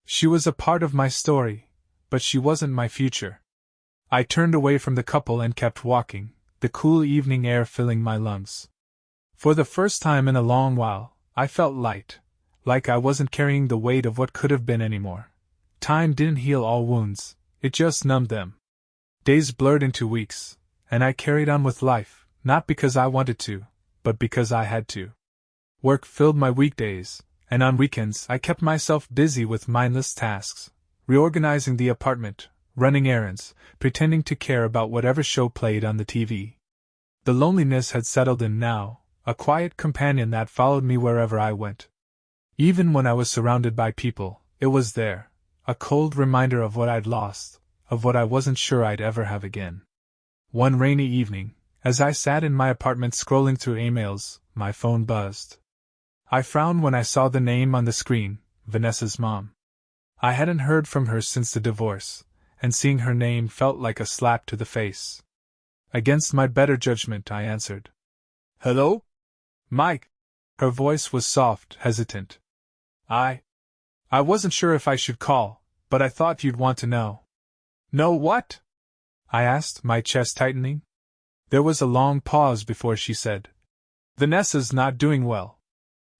She was a part of my story, but she wasn't my future. I turned away from the couple and kept walking, the cool evening air filling my lungs. For the first time in a long while, I felt light, like I wasn't carrying the weight of what could have been anymore. Time didn't heal all wounds, it just numbed them. Days blurred into weeks, and I carried on with life, not because I wanted to, but because I had to. Work filled my weekdays, and on weekends I kept myself busy with mindless tasks, reorganizing the apartment, running errands, pretending to care about whatever show played on the TV. The loneliness had settled in now, a quiet companion that followed me wherever I went. Even when I was surrounded by people, it was there, a cold reminder of what I'd lost, of what I wasn't sure I'd ever have again. One rainy evening, as I sat in my apartment scrolling through emails, my phone buzzed. I frowned when I saw the name on the screen, Vanessa's mom. I hadn't heard from her since the divorce, and seeing her name felt like a slap to the face. Against my better judgment, I answered. Hello? Mike. Her voice was soft, hesitant. I wasn't sure if I should call, but I thought you'd want to know. Know what? I asked, my chest tightening. There was a long pause before she said. Vanessa's not doing well.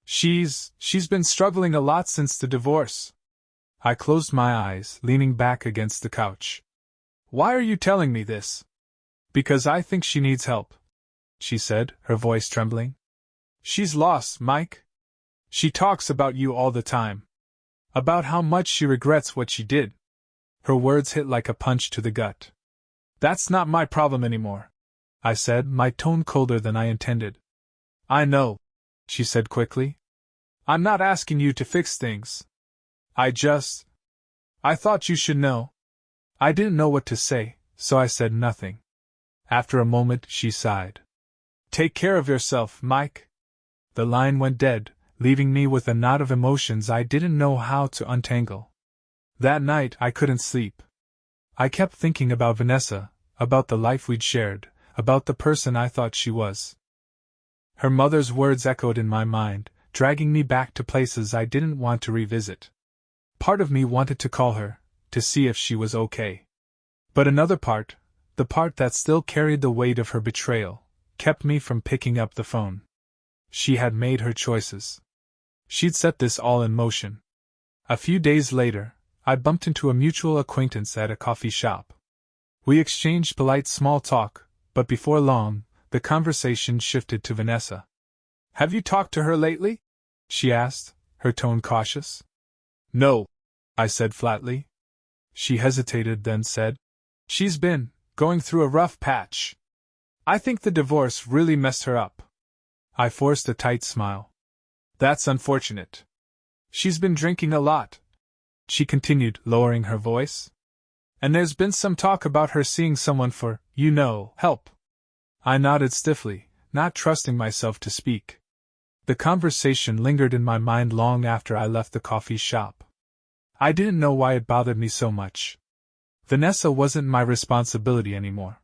She's been struggling a lot since the divorce. I closed my eyes, leaning back against the couch. Why are you telling me this? Because I think she needs help, she said, her voice trembling. She's lost, Mike. She talks about you all the time. About how much she regrets what she did. Her words hit like a punch to the gut. That's not my problem anymore, I said, my tone colder than I intended. I know, she said quickly. I'm not asking you to fix things. I thought you should know. I didn't know what to say, so I said nothing. After a moment, she sighed. Take care of yourself, Mike. The line went dead, leaving me with a knot of emotions I didn't know how to untangle. That night, I couldn't sleep. I kept thinking about Vanessa, about the life we'd shared, about the person I thought she was. Her mother's words echoed in my mind, dragging me back to places I didn't want to revisit. Part of me wanted to call her, to see if she was okay. But another part, the part that still carried the weight of her betrayal, kept me from picking up the phone. She had made her choices. She'd set this all in motion. A few days later, I bumped into a mutual acquaintance at a coffee shop. We exchanged polite small talk, but before long, the conversation shifted to Vanessa. "Have you talked to her lately?" she asked, her tone cautious. "No," I said flatly. She hesitated, then said, "She's been going through a rough patch. I think the divorce really messed her up." I forced a tight smile. "That's unfortunate. She's been drinking a lot," she continued, lowering her voice. "And there's been some talk about her seeing someone for, help." I nodded stiffly, not trusting myself to speak. The conversation lingered in my mind long after I left the coffee shop. I didn't know why it bothered me so much. Vanessa wasn't my responsibility anymore.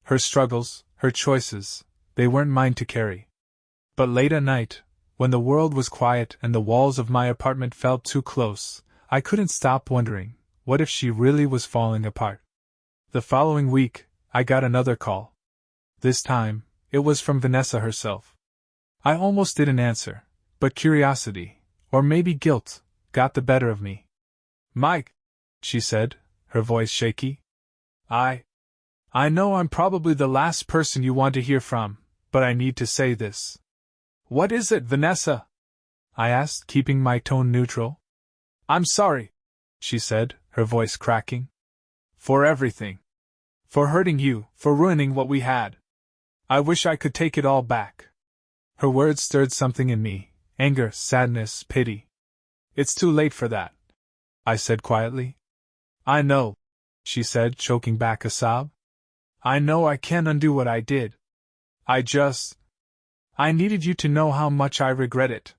Her struggles, her choices, they weren't mine to carry. But late at night, when the world was quiet and the walls of my apartment felt too close, I couldn't stop wondering, what if she really was falling apart? The following week, I got another call. This time, it was from Vanessa herself. I almost didn't answer, but curiosity, or maybe guilt, got the better of me. "Mike," she said, her voice shaky. I know I'm probably the last person you want to hear from, but I need to say this." "What is it, Vanessa?" I asked, keeping my tone neutral. "I'm sorry," she said, her voice cracking. "For everything. For hurting you, for ruining what we had. I wish I could take it all back." Her words stirred something in me, anger, sadness, pity. "It's too late for that," I said quietly. "I know," she said, choking back a sob. "I know I can't undo what I did. I needed you to know how much I regret it."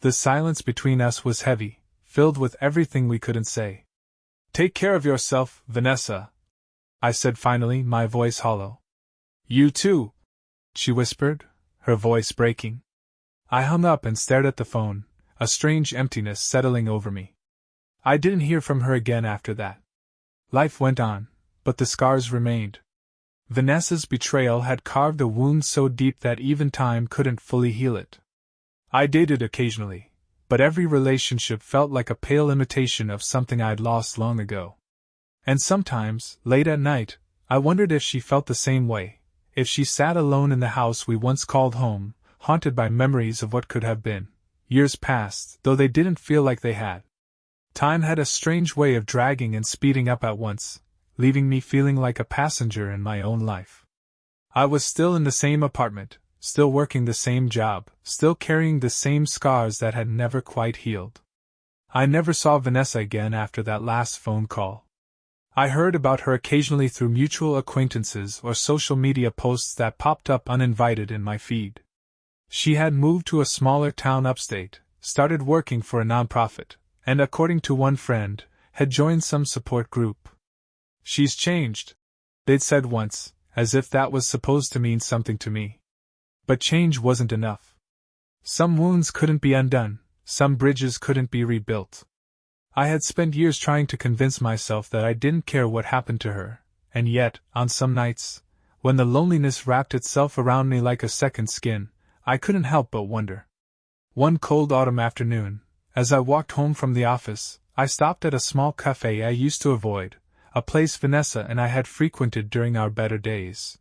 The silence between us was heavy, filled with everything we couldn't say. "Take care of yourself, Vanessa," I said finally, my voice hollow. "You too," she whispered, her voice breaking. I hung up and stared at the phone, a strange emptiness settling over me. I didn't hear from her again after that. Life went on, but the scars remained. Vanessa's betrayal had carved a wound so deep that even time couldn't fully heal it. I dated occasionally, but every relationship felt like a pale imitation of something I'd lost long ago. And sometimes, late at night, I wondered if she felt the same way, if she sat alone in the house we once called home, haunted by memories of what could have been. Years passed, though they didn't feel like they had. Time had a strange way of dragging and speeding up at once, leaving me feeling like a passenger in my own life. I was still in the same apartment, still working the same job, still carrying the same scars that had never quite healed. I never saw Vanessa again after that last phone call. I heard about her occasionally through mutual acquaintances or social media posts that popped up uninvited in my feed. She had moved to a smaller town upstate, started working for a nonprofit, and according to one friend, had joined some support group. "She's changed," they'd said once, as if that was supposed to mean something to me. But change wasn't enough. Some wounds couldn't be undone, some bridges couldn't be rebuilt. I had spent years trying to convince myself that I didn't care what happened to her, and yet, on some nights, when the loneliness wrapped itself around me like a second skin, I couldn't help but wonder. One cold autumn afternoon, as I walked home from the office, I stopped at a small cafe I used to avoid, a place Vanessa and I had frequented during our better days.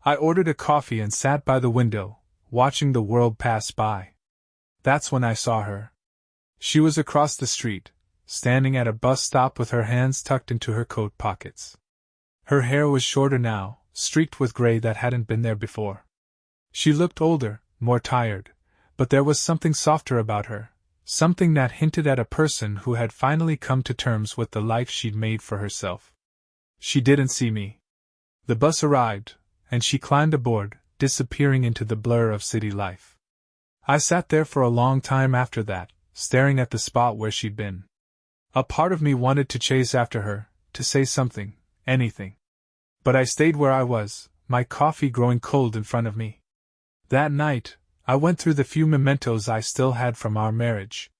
I ordered a coffee and sat by the window, watching the world pass by. That's when I saw her. She was across the street, standing at a bus stop with her hands tucked into her coat pockets. Her hair was shorter now, streaked with gray that hadn't been there before. She looked older, more tired, but there was something softer about her, something that hinted at a person who had finally come to terms with the life she'd made for herself. She didn't see me. The bus arrived, and she climbed aboard, disappearing into the blur of city life. I sat there for a long time after that, staring at the spot where she'd been. A part of me wanted to chase after her, to say something, anything. But I stayed where I was, my coffee growing cold in front of me. That night, I went through the few mementos I still had from our marriage.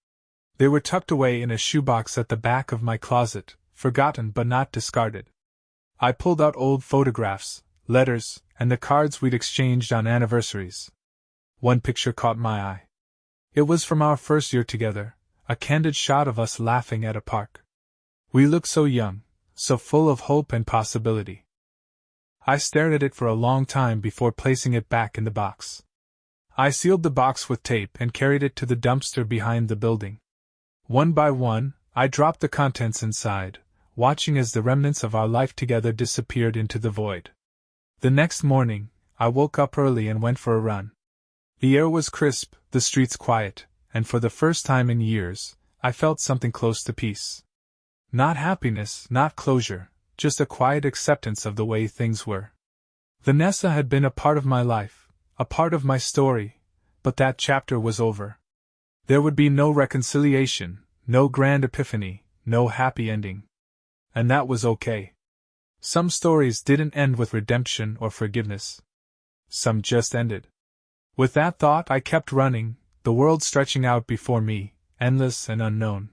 They were tucked away in a shoebox at the back of my closet, forgotten but not discarded. I pulled out old photographs, letters, and the cards we'd exchanged on anniversaries. One picture caught my eye. It was from our first year together, a candid shot of us laughing at a park. We looked so young, so full of hope and possibility. I stared at it for a long time before placing it back in the box. I sealed the box with tape and carried it to the dumpster behind the building. One by one, I dropped the contents inside, watching as the remnants of our life together disappeared into the void. The next morning, I woke up early and went for a run. The air was crisp, the streets quiet, and for the first time in years, I felt something close to peace. Not happiness, not closure, just a quiet acceptance of the way things were. Vanessa had been a part of my life, a part of my story, but that chapter was over. There would be no reconciliation, no grand epiphany, no happy ending. And that was okay. Some stories didn't end with redemption or forgiveness. Some just ended. With that thought I kept running, the world stretching out before me, endless and unknown.